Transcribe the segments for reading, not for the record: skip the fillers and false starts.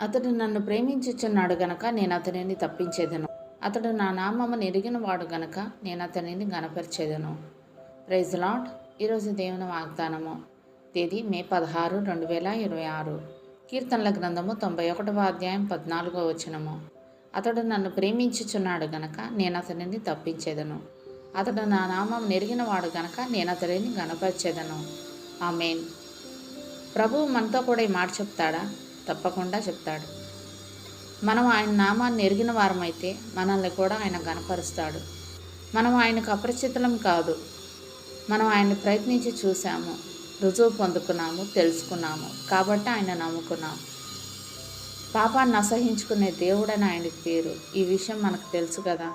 అతడు నన్ను ప్రేమించుచున్నాడు గనక నేను అతనిని తప్పించేదను. అతడు నా నామమును ఎరిగిన వాడు గనక నేను అతనిని గనపరిచేదను. Praise lord. ఈరోజు దేవుని వాగ్దానము. తేదీ మే 16, 2026. కీర్తనల గ్రంథము 91వ అధ్యాయం 14వ వచనము. అతడు నన్ను ప్రేమించుచున్నాడు గనక నేను అతనిని తప్పించేదను. అతడు నా నామం నెరిగిన వాడు గనక నేను అతడిని గనపరిచేదను. ఆమేన్. ప్రభువు మనతో కూడా ఈ మాట చెప్తాడా? తప్పకుండా చెప్తాడు. మనం ఆయన నామాన్ని ఎరిగిన వారమైతే మనల్ని కూడా ఆయన గనపరుస్తాడు. మనం ఆయనకు అపరిచితులం కాదు. మనం ఆయన్ని ప్రయత్నించి చూసాము, రుజువు పొందుకున్నాము, తెలుసుకున్నాము. కాబట్టి ఆయన నమ్ముకున్నాము. పాపాన్ని అసహించుకునే దేవుడని ఆయనకి పేరు. ఈ విషయం మనకు తెలుసు కదా.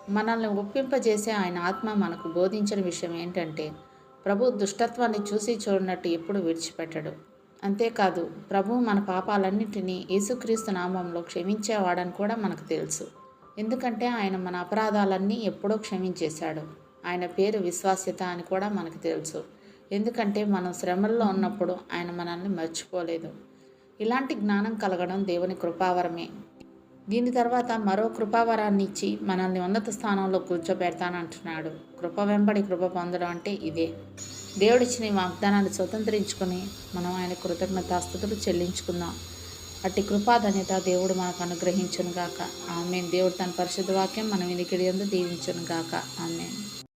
మనల్ని ఒప్పింపజేసే ఆయన ఆత్మ మనకు బోధించిన విషయం ఏంటంటే, ప్రభు దుష్టత్వాన్ని చూసి చూడనట్టు ఎప్పుడు విడిచిపెట్టడు. అంతేకాదు, ప్రభు మన పాపాలన్నింటినీ యేసుక్రీస్తు నామంలో క్షమించేవాడని కూడా మనకు తెలుసు. ఎందుకంటే ఆయన మన అపరాధాలన్నీ ఎప్పుడో క్షమించేశాడు. ఆయన పేరు విశ్వాస్యత అని కూడా మనకు తెలుసు. ఎందుకంటే మనం శ్రమల్లో ఉన్నప్పుడు ఆయన మనల్ని మర్చిపోలేదు. ఇలాంటి జ్ఞానం కలగడం దేవుని కృపావరమే. దీని తర్వాత మరో కృపావరాన్ని ఇచ్చి మనల్ని ఉన్నత స్థానంలో కూర్చోబెడతానంటున్నాడు. కృప వెంబడి కృప పొందడం అంటే ఇదే. దేవుడిచ్చిన ఈ వాగ్దానాన్ని స్వతంత్రించుకొని మనం ఆయన కృతజ్ఞతాస్తుతులు చెల్లించుకుందాం. అట్టి కృపాధన్యత దేవుడు మనకు అనుగ్రహించును గాక. ఆమేన్. దేవుడు తన పరిశుద్ధ వాక్యం మన వినికిడి యందు దీవించును గాక. ఆమేన్.